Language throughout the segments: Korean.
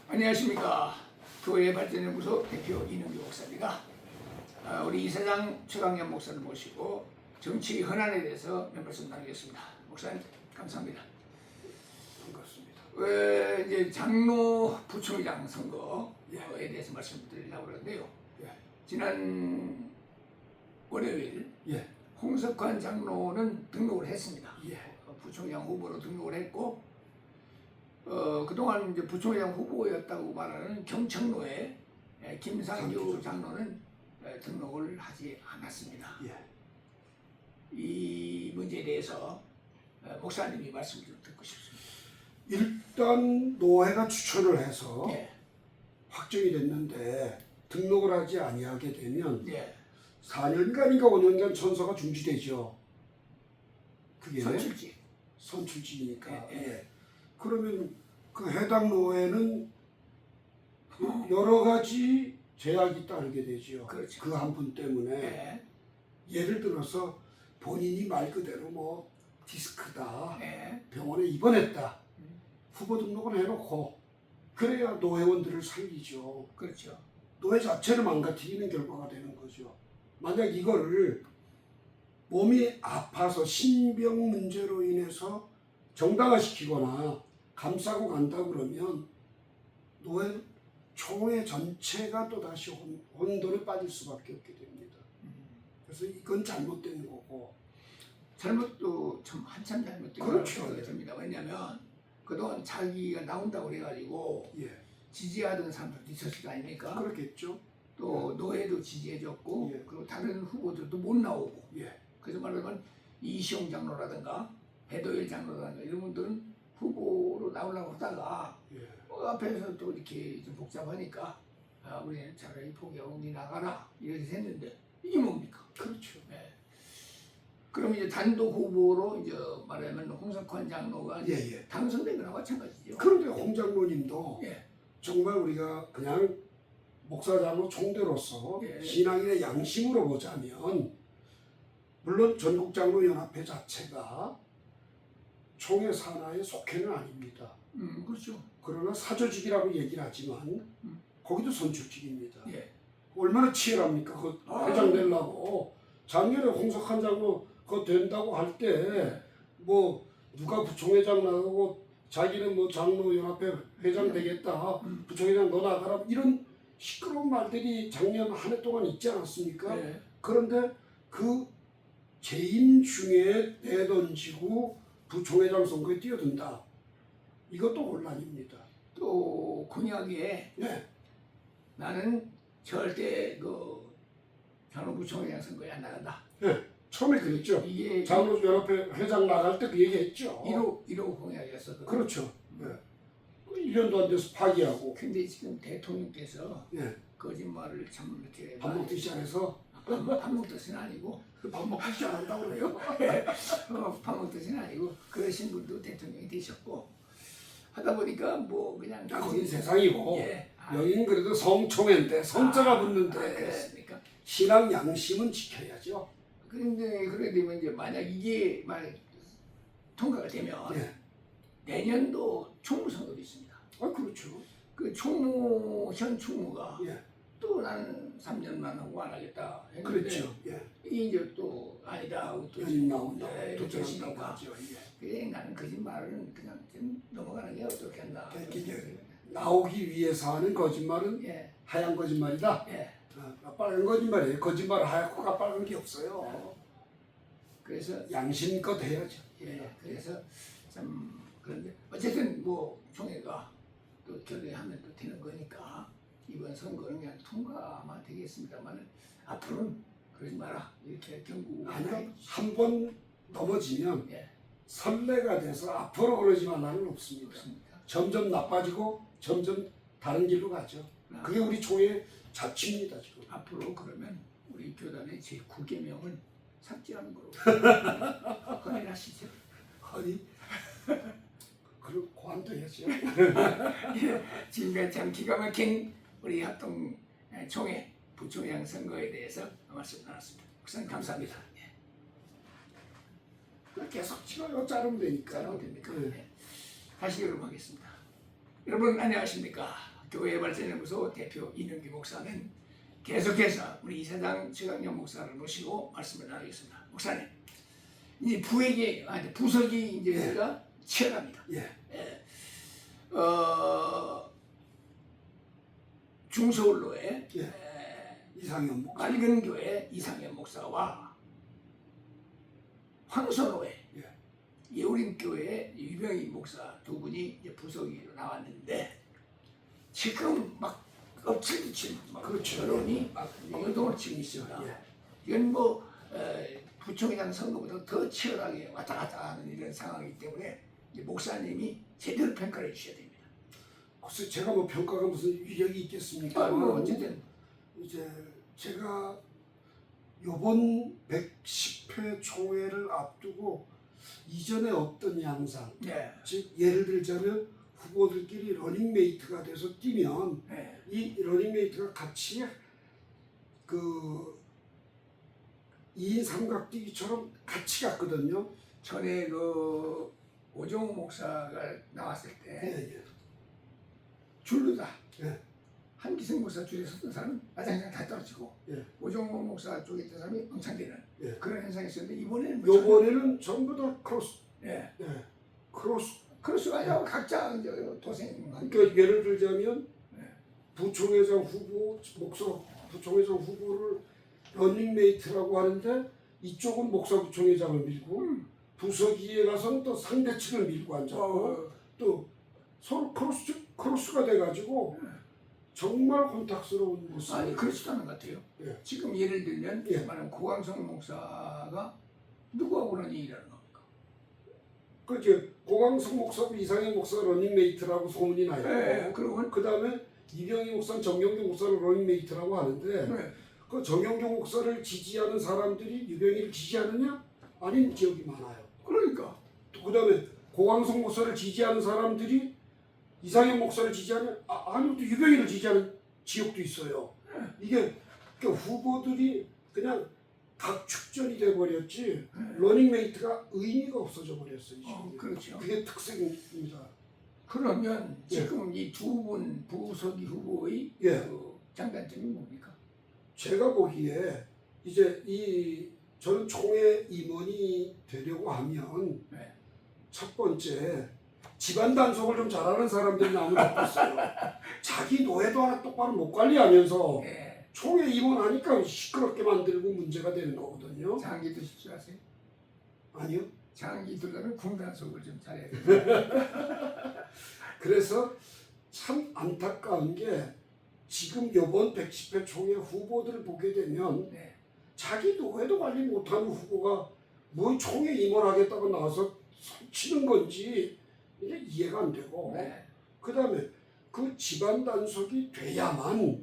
안녕하십니까. 교회 발전연구소 대표 이능규 목사입니다. 우리 이사장 최강현 목사를 모시고 정치 현안에 대해서 몇 말씀 나누겠습니다. 목사님 감사합니다. 반갑습니다. 이제 장로 부총회장 선거에 대해서 말씀드리려고 하는데요. 지난 월요일 홍석환 장로는 등록을 했습니다. 부총회장 후보로 등록을 했고 그동안 이제 부총회장 후보였다고 말하는 경청로의 김상규 장로는 등록을 하지 않았습니다. 이 문제에 대해서 목사님이 말씀을 좀 듣고 싶습니다. 일단 노회가 추천을 해서 확정이 됐는데 등록을 하지 아니하게 되면 4년간인가 5년간 천서가 중지되죠. 그게 선출직이니까. 그러면 그 해당 노회는 여러 가지 제약이 따르게 되죠. 그렇죠. 그 한 분 때문에. 예를 들어서 본인이 말 그대로 뭐 디스크다, 병원에 입원했다, 후보 등록을 해놓고 그래야 노회원들을 살리죠. 그렇죠. 노회 자체를 망가뜨리는 결과가 되는 거죠. 만약 이거를 몸이 아파서 신병 문제로 인해서 정당화시키거나 감싸고 간다 그러면 노회 총회 전체가 또 다시 혼돈에 빠질 수밖에 없게 됩니다. 그래서 이건 잘못된 거고. 잘못도 참 한참 잘못된 그렇죠. 됩니다. 왜냐하면 그동안 자기가 나온다고 그래가지고 지지하던 사람들도 있었을 거 아닙니까? 그렇겠죠. 또 노회도 지지해줬고 그리고 다른 후보들도 못 나오고 그래서 말하면 이시용 장로라든가 배도일 장로라든가 이런 분들은 후보로 나오려고 하다가 앞에서 또 이렇게 좀 복잡하니까 우리는 차라리 포기하고 니 나가라 이렇게 했는데 이게 뭡니까? 그렇죠. 그럼 이제 단독 후보로 이제 말하면 홍석환 장로가 당선된 거나 마찬가지죠. 그런데 홍 장로님도 정말 우리가 그냥 목사장로 총대로서 신앙인의 양심으로 보자면 물론 전국장로연합회 자체가 총회 산하의 속해는 아닙니다. 그렇죠. 그러나 사조직이라고 얘기를 하지만 거기도 선출직입니다. 얼마나 치열합니까? 그 회장 되려고 작년에 홍석환 장로 그거 된다고 할 때 뭐 누가 부총회장 나가고 자기는 뭐 장로연합회 회장 되겠다, 부총회장 너 나가라 이런 시끄러운 말들이 작년 한 해 동안 있지 않았습니까? 그런데 그 재임 중에 내던지고 부총회장 선거에 뛰어든다. 이것도 혼란입니다. 또 공약에 나는 절대 그 장로부총회장 선거에 안 나간다. 처음에 그랬죠. 이게 장로연합회 회장 나갈 때 그 얘기했죠. 1호 공약이었어. 그렇죠. 1년도 안 돼서 파기하고. 근데 지금 대통령께서 거짓말을 참 이렇게 밥 먹기 시작해서 밥 먹듯이는 아니고 밥 먹기 시작한다고 그래요. 밥 먹듯이는 아니고 그러신 분도 대통령이 되셨고 하다 보니까 뭐 그냥 거긴 세상이고 여긴 그래도 성총회인데 성자가 붙는데 그렇습니까? 신앙 양심은 지켜야죠. 그런데 그래 되면 이제 만약 이게 만약 통과가 되면 내년도 총무 선거도 있습니다. 그렇죠. 그 현 총무가 또 나는 3년만 하고 안 하겠다 했는데 그렇죠. 이게 이제 또 아니다 하고 또 연임 나온다고 도전한다고 도전한다고 하죠. 그래 나는 거짓말은 그냥 좀 넘어가는 게 어떻겠나. 나오기 위해서 하는 거짓말은 하얀 거짓말이다. 빨간 거짓말이에요. 거짓말 하얗고 빨간 게 없어요. 그래서 양심껏 해야죠. 그래서 참 그런데 어쨌든 뭐 총회가 또 결의하면 또 되는 거니까 이번 선거는 그냥 통과만 되겠습니다만 앞으로는 그러지 마라 이렇게 경고. 한 번 넘어지면 선례가 돼서 앞으로 그러지 말라는 없습니다. 점점 나빠지고 점점 다른 길로 가죠. 그게 우리 총회의 자취입니다 지금. 앞으로 그러면 우리 교단의 제9계명은 삭제하는 거로 허락하시죠. 아니 그럼 고안돼야죠. 지금까지 참 기가 막힌 우리 합동 총회 부총회장 선거에 대해서 말씀 나눴습니다. 목사님 감사합니다. 계속 치워요. 자르면 되니까. 자르면 됩니까? 다시 여러분 하겠습니다. 여러분 안녕하십니까? 교회 발전연구소 대표 이능기 목사는 계속해서 우리 이사장 최강영 목사를 모시고 말씀을 나누겠습니다. 목사님, 이제 부석이 이제 우리가 치열합니다. 중서울로의 이상현 목사, 맑은 교회 이상현 목사와 황선호의 예우림 교회 유병희 목사 두 분이 이제 부석이로 나왔는데 지금 막 엎치리친 그렇죠. 여론이 막 요동을 치고 있습니다. 이건 부총회장 선거보다 더 치열하게 왔다 갔다 하는 이런 상황이기 때문에 이제 목사님이 제대로 평가를 해주셔야 됩니다. 글쎄 제가 뭐 평가가 무슨 위력이 있겠습니까? 어쨌든 이제 제가 요번 110회 총회를 앞두고 이전에 없던 양상, 즉 예를 들자면 후보들끼리 러닝메이트가 돼서 뛰면 이 러닝메이트가 같이 그 2인 삼각뛰기처럼 같이 갔거든요. 전에 그 오종호 목사가 나왔을 때 줄르다 한기성 목사 줄에 섰던 사람은 마장장 다 떨어지고 오종호 목사 쪽에 있던 사람이 엉창되는 그런 현상이 있었는데 이번에는 전부 다 크로스. 크로스가 아니라 각자 이제 도생. 그러니까 예를 들자면 부총회장 후보 부총회장 후보를 러닝메이트라고 하는데 이쪽은 목사 부총회장을 밀고 부서기에 가서는 또 상대측을 밀고 앉았고 또 서로 크로스가 돼가지고 정말 혼탁스러운 모습. 아니 그렇지도 않은 것 같아요. 지금 예를 들면 말하면 고광성 목사가 누구하고 러닝이라는 겁니까? 그 이제 고광성 목사하고 이상현 목사 러닝메이트라고 소문이 나요. 그러면 그 다음에 이병희 목사는 정경규 목사를 러닝메이트라고 하는데 그 정경규 목사를 지지하는 사람들이 유병희를 지지하느냐? 아닌 지역이 많아요. 그러니까. 그 다음에 고광성 목사를 지지하는 사람들이 이상현 목사를 지지하는 아니면 또 유병희를 지지하는 지역도 있어요. 이게 그러니까 후보들이 그냥 각축전이 돼버렸지 러닝메이트가 의미가 없어져 버렸어요. 그렇죠. 그게 특색입니다. 그러면 지금 이 두 분 부서기 후보의 그 장단점이 뭡니까? 제가 보기에 이제 저는 총회 임원이 되려고 하면 첫 번째 집안 단속을 좀 잘하는 사람들이 나오면 좋겠어요. 자기 노예도 하나 똑바로 못 관리하면서 총회 임원 하니까 시끄럽게 만들고 문제가 되는 거거든요. 장기 드실 줄 아세요? 아니요. 장기 들려면 군단속을 좀 잘해야 돼요. 그래서 참 안타까운 게 지금 이번 110회 총회 후보들을 보게 되면 자기 노예도 관리 못하는 후보가 뭐 총회 임원하겠다고 나와서 치는 건지 이게 이해가 안 되고 그 다음에 그 집안 단속이 돼야만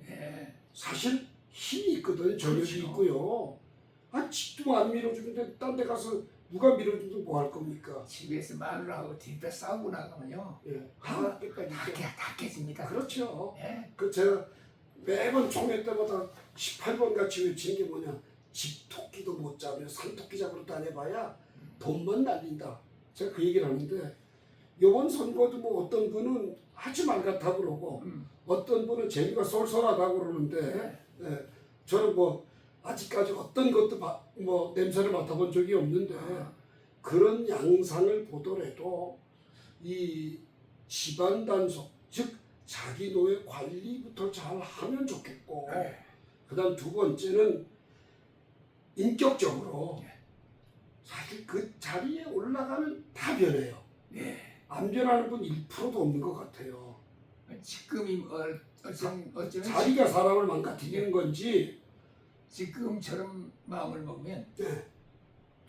사실 힘이 있거든. 저력이 있고요. 집도 안 밀어주는데 딴 데 가서 누가 밀어주면 뭐 할 겁니까? 집에서 마누라하고 뒤집어 싸우고 나가면요. 다 깨집니다. 그렇죠. 그 제가 매번 총회 때마다 18번 같이 외치는 게 뭐냐. 집토끼도 못 잡으면 산토끼 잡으러 다녀봐야 돈만 날린다. 제가 그 얘기를 하는데 이번 선거도 뭐 어떤 분은 하지 말같다 그러고 어떤 분은 재미가 쏠쏠하다고 그러는데 저는 뭐 아직까지 어떤 것도 뭐 냄새를 맡아본 적이 없는데 그런 양상을 보더라도 이 집안 단속 즉 자기 노예 관리부터 잘 하면 좋겠고 그다음 두 번째는 인격적으로 사실 그 자리에 올라가면 다 변해요. 안 변하는 분 1%도 없는 것 같아요. 지금이 어쩌면 자리가 사람을 망가뜨리는 건지 지금처럼 마음을 먹으면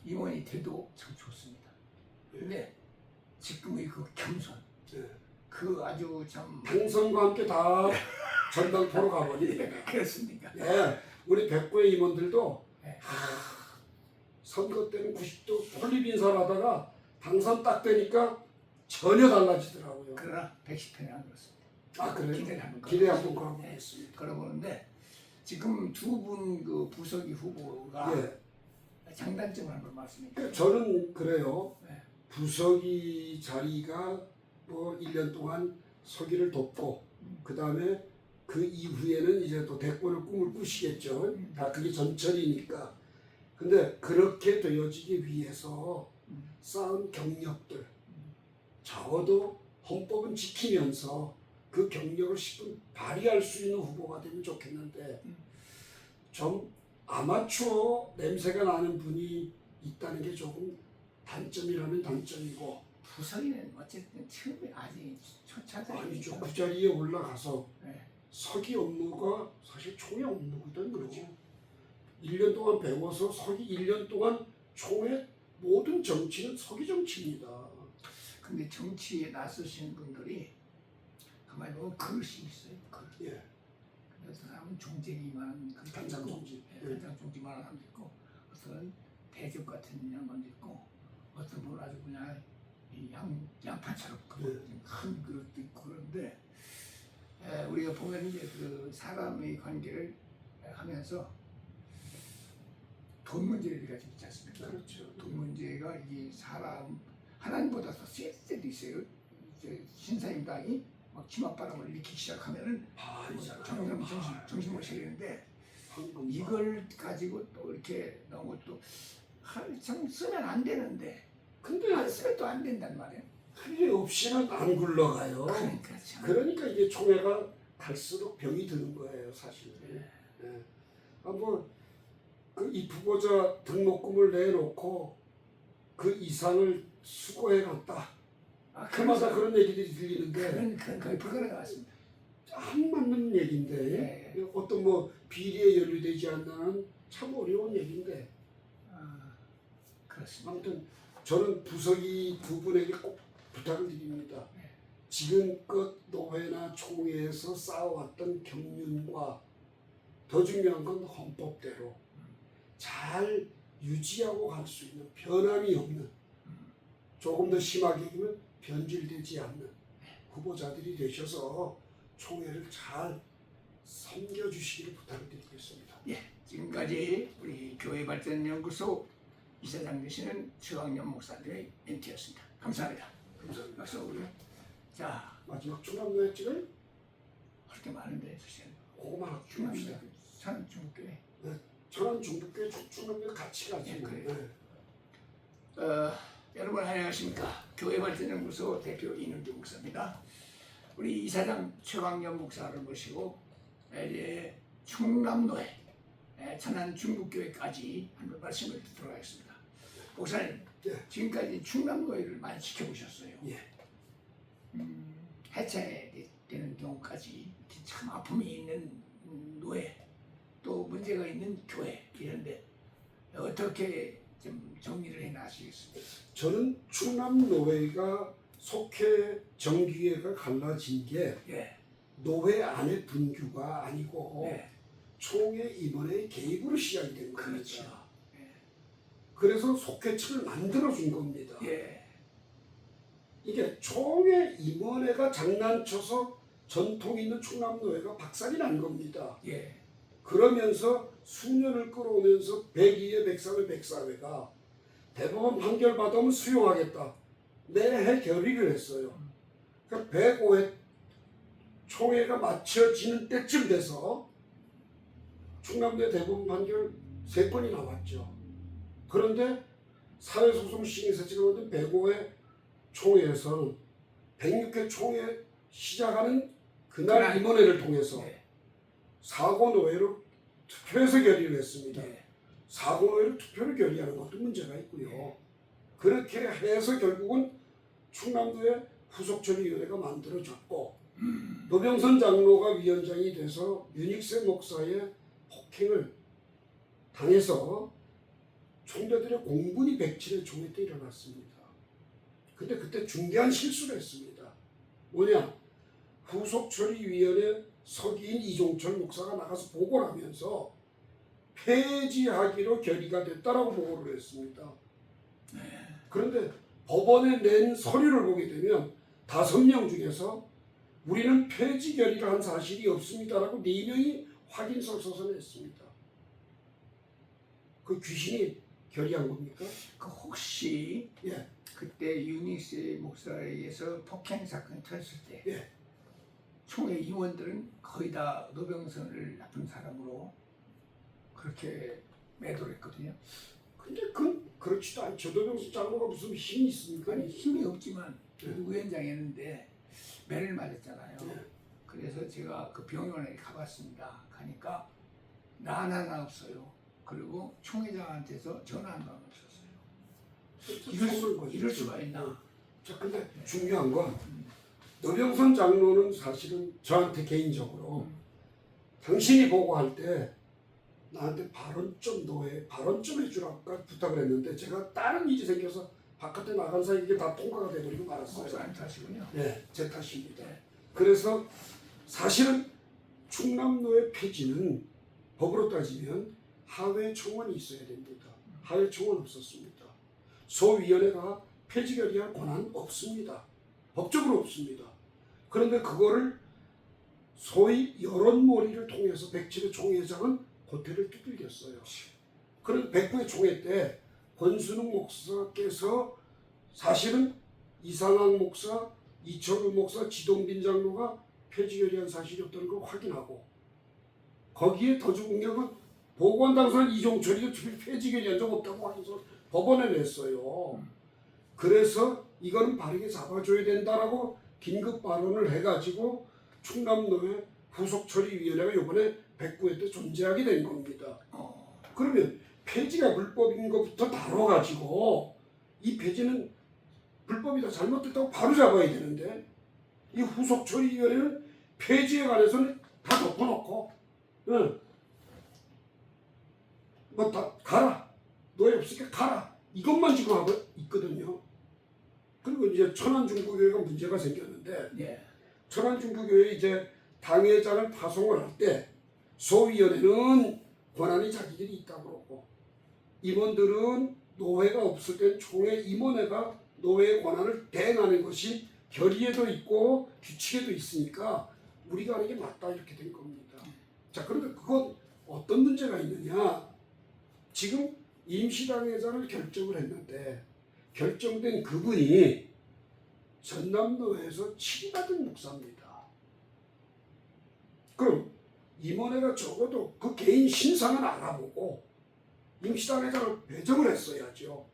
임원이 돼도 참 좋습니다. 근데 지금의 그 겸손, 그 아주 참 당선과 함께 다 전당포로 가버리니까. 그렇습니까? 우리 백구의 임원들도 선거 때는 90도 폴립인사를 하다가 당선 딱 되니까 전혀 달라지더라고요. 그러나 110회는 안 그렇습니다. 그래요? 기대 한번 걸어보겠습니다. 걸어보는데 지금 두 분 그 부서기 후보가 장단점을 한번 말씀해 주세요. 저는 그래요. 부서기 자리가 뭐 1년 동안 서기를 돕고 그 다음에 그 이후에는 이제 또 대권을 꿈을 꾸시겠죠. 다 그게 전철이니까. 근데 그렇게 되어지기 위해서 쌓은 경력들, 적어도 헌법은 지키면서 그 경력을 10분 발휘할 수 있는 후보가 되면 좋겠는데 좀 아마추어 냄새가 나는 분이 있다는 게 조금 단점이라면 단점이고 부석이는 어쨌든 처음에 아직 초차자 아니죠. 그 자리에 올라가서 네. 서기 업무가 사실 총의 업무거든. 그렇죠. 1년 동안 배워서 서기 1년 동안 총의 모든 정치는 서기 정치입니다. 근데 정치에 나서시는 분들이 가만히 보면 그릇이 있어요. 그릇. 예. 어떤 사람은 종쟁이만 간장 종지. 간장 종지만 하는 사람도 있고 어떤 대접 같은 양반도 있고 어떤 분은 아주 그냥 양파처럼 큰 그릇도 있고 그런데 우리가 보면 이제 그 사람의 관계를 하면서 돈 문제를 가지고 있지 않습니까? 그렇죠. 돈 문제가 이 사람 하나님보다 더 셀 때도 있어요. 이제 신사임당이 막 치맛바람을 일으키기 시작하면은 정상이 정신 못 차리는데 이걸 가지고 또 이렇게 너무 또 참 쓰면 안 되는데 근데 안 쓰면 또 안 된단 말이에요. 그게 없이는 안 굴러가요. 그러니까 참. 그러니까 이게 총회가 갈수록 병이 드는 거예요, 사실. 네. 그 입후보자 등록금을 내놓고 그 이상을 수고해 갔다. 그마다 그런 얘기들이 들리는데 그런 거의 불가능한 것 같습니다. 안 맞는 얘기인데 네. 어떤 뭐 비리에 연루되지 않는 참 어려운 얘기인데 그렇습니다. 아무튼 저는 부석이 두 분에게 꼭 부탁을 드립니다. 네. 지금껏 노회나 총회에서 쌓아왔던 경륜과 더 중요한 건 헌법대로 잘 유지하고 갈 수 있는 변함이 없는 조금 더 심하게 얘기하면 변질되지 않는 후보자들이 되셔서 총회를 잘 섬겨주시기를 부탁을 드리겠습니다. 예, 지금까지 우리 교회발전연구소 이사장 되시는 최광년 목사님의 멘트였습니다. 감사합니다. 감사합니다. 박수 오고요. 자, 마지막 충남노회 찍을 할 게 많은데 사실 그거만 하고 중합니다. 합시다. 산 중국교회. 천안 중북교회 충남노회 같이 가지고. 예, 그래요. 여러분 안녕하십니까? 교회발전연구소 대표 이능주 목사입니다. 우리 이사장 최광년 목사를 모시고 이제 충남노회 천안 중북교회까지 한번 말씀을 듣도록 하겠습니다. 목사님, 지금까지 충남노회를 많이 지켜보셨어요. 예. 해체되는 경우까지 참 아픔이 있는 노회, 또 문제가 있는 교회 이런데 어떻게 좀 정리를 해나시겠습니까? 저는 충남노회가 속해 정기회가 갈라진 게 노회 안의 분규가 아니고 총회 임원의 개입으로 시작이 된 겁니다. 그렇죠. 그래서 속회층을 만들어준 겁니다. 예. 이게 총회 임원회가 장난쳐서 전통 있는 충남노회가 박살이 난 겁니다. 예. 그러면서 수년을 끌어오면서 102회, 103회, 104회가 대법원 판결 받으면 수용하겠다. 매해 결의를 했어요. 그러니까 105회 총회가 마쳐지는 때쯤 돼서 충남대 대법원 판결 3건이 나왔죠. 그런데 사회소송심의사 지금 105회 총회에서는 106회 총회 시작하는 그날 임원회를 통해서 사고노회로 투표해서 결의를 했습니다. 사고노회로 투표를 결의하는 것도 문제가 있고요. 그렇게 해서 결국은 충남도에 후속처리위원회가 만들어졌고 노병선 장로가 위원장이 돼서 윤익세 목사의 폭행을 당해서 총대들의 공분이 백칠의 총회 때 일어났습니다. 근데 그때 중대한 실수를 했습니다. 뭐냐? 후속처리위원회 서기인 이종철 목사가 나가서 보고를 하면서 폐지하기로 결의가 됐다라고 보고를 했습니다. 그런데 법원에 낸 서류를 보게 되면 5명 중에서 우리는 폐지 결의를 한 사실이 없습니다라고 4명이 확인서 써서 냈습니다. 그 귀신이 결의한 겁니까? 그 혹시 그때 유니세 목사에 의해서 폭행 사건이 터졌을 때 총회 임원들은 거의 다 노병선을 나쁜 사람으로 그렇게 매도를 했거든요. 근데 그렇지도 않죠. 노병선 장로가 무슨 힘이 있습니까? 아니 힘이 없지만 위원장이었는데 매를 맞았잖아요. 네. 그래서 제가 그 병원에 가봤습니다. 가니까 나 하나 없어요. 그리고 총회장한테서 전화 한 번 없었어요. 이럴 수가 있나? 자, 근데 중요한 건 노병선 장로는 사실은 저한테 개인적으로 당신이 보고할 때 나한테 발언 좀 해주라 부탁을 했는데 제가 다른 일이 생겨서 바깥에 나간 사이 이게 다 통과가 돼버리고 말았어요. 목사님 탓이군요. 네, 제 탓입니다. 그래서 사실은 충남로의 폐지는 법으로 따지면 하회 청원이 있어야 됩니다. 하회 청원 없었습니다. 소위원회가 폐지 결의할 권한 없습니다. 법적으로 없습니다. 그런데 그거를 소위 여론몰이를 통해서 백칠의 총회장은 고태를 두들겼어요. 그런데 백부의 총회 때 권순웅 목사께서 사실은 이상학 목사, 이철우 목사, 지동빈 장로가 폐지 결의한 사실이 없다는 걸 확인하고 거기에 더 좋은 경우는 보건당사는 이종철이도 폐지 결의한 적 없다고 하면서 법원에 냈어요. 그래서 이거는 바르게 잡아줘야 된다라고 긴급 발언을 해가지고 충남도의 후속처리위원회가 이번에 백구회 때 존재하게 된 겁니다. 그러면 폐지가 불법인 것부터 다뤄가지고 이 폐지는 불법이다 잘못됐다고 바로 잡아야 되는데 이 후속처리위원회는 폐지에 관해서는 다 덮어놓고 뭐 다 가라 노예 없으니까 가라 이것만 지금 하고 있거든요. 그리고 이제 천안중부교회가 문제가 생겼는데 예. 천안중부교회 이제 당회장을 파송을 할 때 소위원회는 권한이 자기들이 있다고 그러고 임원들은 노회가 없을 땐 총회 임원회가 노회의 권한을 대행하는 것이 결의에도 있고 규칙에도 있으니까 우리가 하는 게 맞다 이렇게 된 겁니다. 자, 그런데 그건 어떤 문제가 있느냐? 지금 임시당회장을 결정을 했는데 결정된 그분이 전남도에서 치리받은 목사입니다. 그럼 임원회가 적어도 그 개인 신상은 알아보고 임시당회장을 배정을 했어야죠.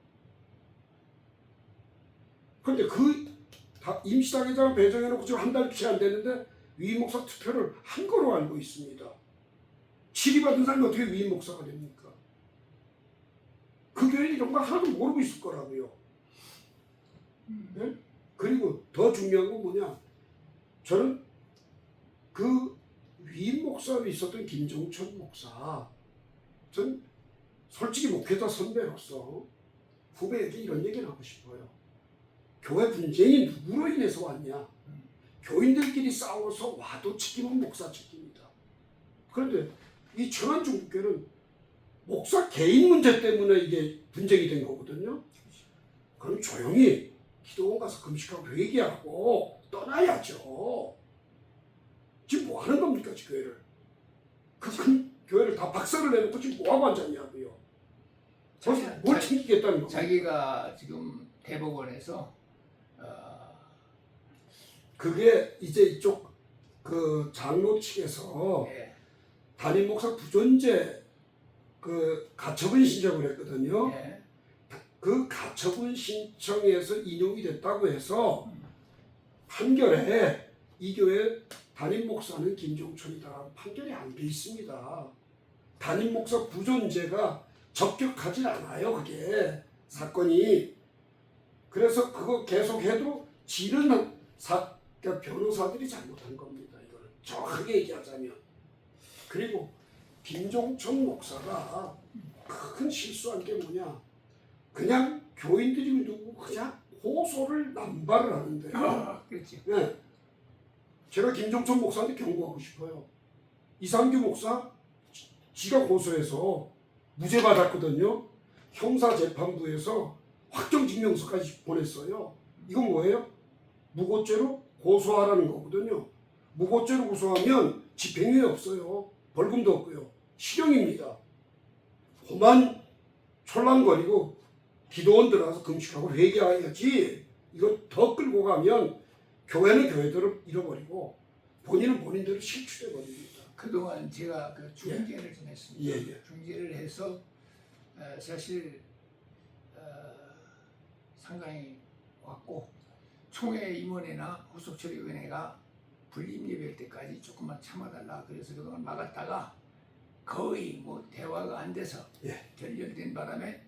그런데 그 임시당회장을 배정해놓고 지금 한 달 채 안 됐는데 위임 목사 투표를 한 거로 알고 있습니다. 치리받은 사람이 어떻게 위임 목사가 됩니까? 그 교회 이런 거 하나도 모르고 있을 거라고요. 네? 그리고 더 중요한 건 뭐냐? 저는 그 위임 목사로 있었던 김종천 목사, 전 솔직히 목회자 선배로서 후배에게 이런 얘기를 하고 싶어요. 교회 분쟁이 누구로 인해서 왔냐? 교인들끼리 싸워서 와도 책임은 목사 책임이다. 그런데 이 천안중국교는 목사 개인 문제 때문에 이게 분쟁이 된 거거든요. 그럼 조용히 기도원 가서 금식하고 회개하고 떠나야죠. 지금 뭐 하는 겁니까, 지 교회를? 그 큰 교회를 다 박살을 내놓고 지금 뭐하고 앉았냐고요. 뭘 챙기겠다는 거. 자기가 지금 대법원에서 그게 이제 이쪽 그 장로 측에서 예. 담임 목사 부존재 그 가처분 신청을 했거든요. 예. 그 가처분 신청에서 인용이 됐다고 해서 판결에 이 교회 담임 목사는 김종천이다 판결이 안 돼 있습니다. 담임 목사 부존재가 적격하지 않아요. 그게 사건이. 그래서 그거 계속해도 지는 그러니까 변호사들이 잘못한 겁니다. 이거는 정확하게 얘기하자면. 그리고 김종천 목사가 큰 실수한 게 뭐냐? 그냥 교인들이 누구 그냥 호소를 남발을 하는데요. 그렇지. 네. 제가 김종천 목사한테 경고하고 싶어요. 이상규 목사 지가 고소해서 무죄 받았거든요. 형사재판부에서 확정증명서까지 보냈어요. 이건 뭐예요? 무고죄로 고소하라는 거거든요. 무고죄로 고소하면 집행유예 없어요. 벌금도 없고요. 실형입니다. 그만 촐랑거리고 기도원 들어가서 금식하고 회개해야지. 이거 더 끌고 가면 교회는 교회대로 잃어버리고 본인은 본인대로 실추돼 버립니다. 그동안 제가 그 중재를 좀 했습니다. 예, 예. 중재를 해서 사실 상당히 왔고 총회 임원회나 후속처리위원회가 불림 예배할 때까지 조금만 참아달라 그래서 그동안 막았다가 거의 뭐 대화가 안 돼서 예. 결렬된 바람에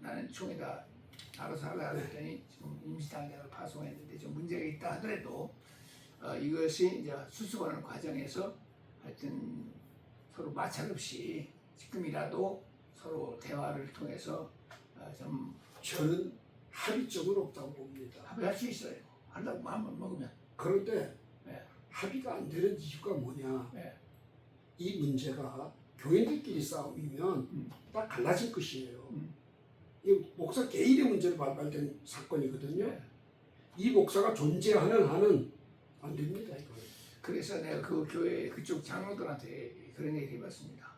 나는 총회다 알아서 하라 그랬더니 지금 임시당장을 파송했는데 좀 문제가 있다 하더라도 이것이 이제 수습하는 과정에서 하여튼 서로 마찰 없이 지금이라도 서로 대화를 통해서 좀 저는 합의점은 없다고 봅니다. 합의할 수 있어요. 하려고 마음을 먹으면. 그런데 네. 합의가 안 되는 이유가 뭐냐? 네. 이 문제가 교인들끼리 싸움이면 딱 갈라질 것이에요. 이 목사 개인의 문제로 발발된 사건이거든요. 네. 이 목사가 존재하는 한은 안 됩니다. 이거. 그래서 내가 그 교회 그쪽 장로들한테 그런 얘기 해봤습니다.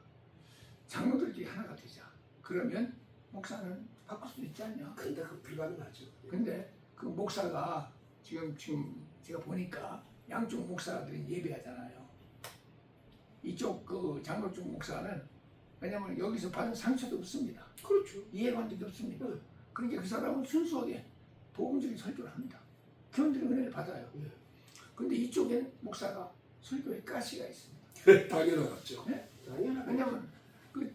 장로들끼리 하나가 되자. 그러면 목사는 바꿀 수 있지 않냐? 근데 그 불가능하죠. 근데 그 목사가 지금 제가 보니까 양쪽 목사들이 예배하잖아요. 이쪽 그 장로 쪽 목사는 왜냐면 여기서 받은 상처도 없습니다. 그렇죠. 이해관계도 없습니다. 그러니까 그 사람은 순수하게 복음적인 설교를 합니다. 교인들이 은혜를 받아요. 근데 이쪽엔 목사가 설교에 가시가 있습니다. 당연하죠. 네? 당연하죠. 왜냐면 그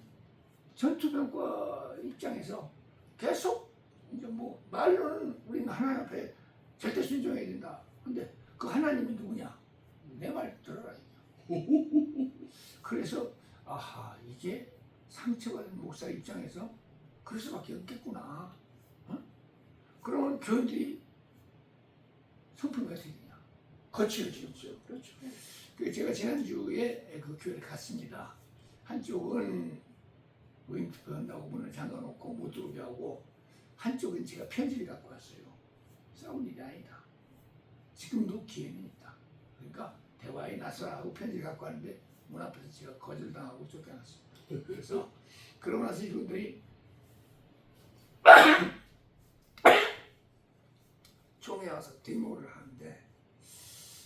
전투병과 입장에서 계속 이제 뭐 말로는 우리는 하나님 앞에 절대 순종해야 된다. 근데 그 하나님이 누구냐? 내 말 들어라. 그래서 아하 이게 상처받은 목사 입장에서 그럴 수밖에 없겠구나. 어? 그러면 교인들이 성품이 어떻게 되냐? 거칠어지죠. 그렇죠. 그 제가 지난주에 그 교회를 갔습니다. 한쪽은 의인 투표한다고 문을 잠가놓고 못 들어오게 하고 한쪽은 제가 편지를 갖고 왔어요. 싸울 일이 아니다. 지금도 기회는 있다. 그러니까 대화에 나서라고 편지를 갖고 왔는데 문 앞에서 제가 거절당하고 쫓겨났습니다. 그래서 그러고 나서 이분들이 총회 와서 데모를 하는데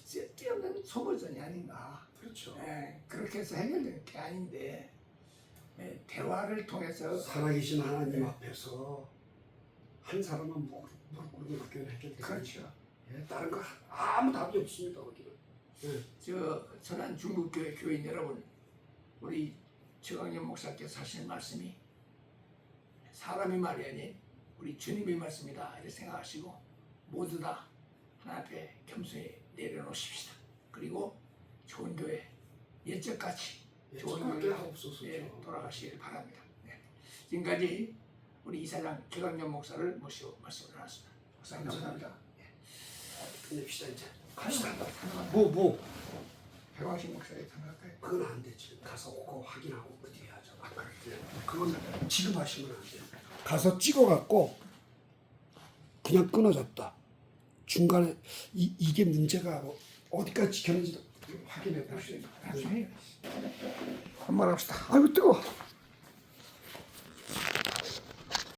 쓸데없는 소모전이 아닌가. 그렇죠. 네, 그렇게 해서 해결되는 게 아닌데 대화를 통해서 살아계신 하나님 앞에서 한 사람은 무릎 꿇는 학교는 해결돼요. 그렇죠. 다른 거 아무 답이 없습니다. 거기는. 저 천안 중국교회 교인 여러분, 우리 최강년 목사께서 하시는 말씀이 사람의 말이 아닌 우리 주님의 말씀이다 이렇게 생각하시고 모두 다 하나님 앞에 겸손히 내려놓으십시다. 그리고 좋은 교회 옛적같이 좋은 교회 돌아가시길 바랍니다. 네. 지금까지 우리 이사장 최강년 목사를 모시고 말씀을 나눴습니다. 목사님 감사합니다. 끝냅시다 이제. 갑시다. 뭐? 백왕식 목사에 참가할까요? 그건 안 되지. 가서 그거 확인하고 그 뒤에 하자. 그건 지금 하시면 안 돼요. 가서 찍어갖고 그냥 끊어졌다. 중간에 이게 문제가 어디까지 지켰는지 확인해 보시죠. 나중에 한번 합시다. 아이고 뜨거워.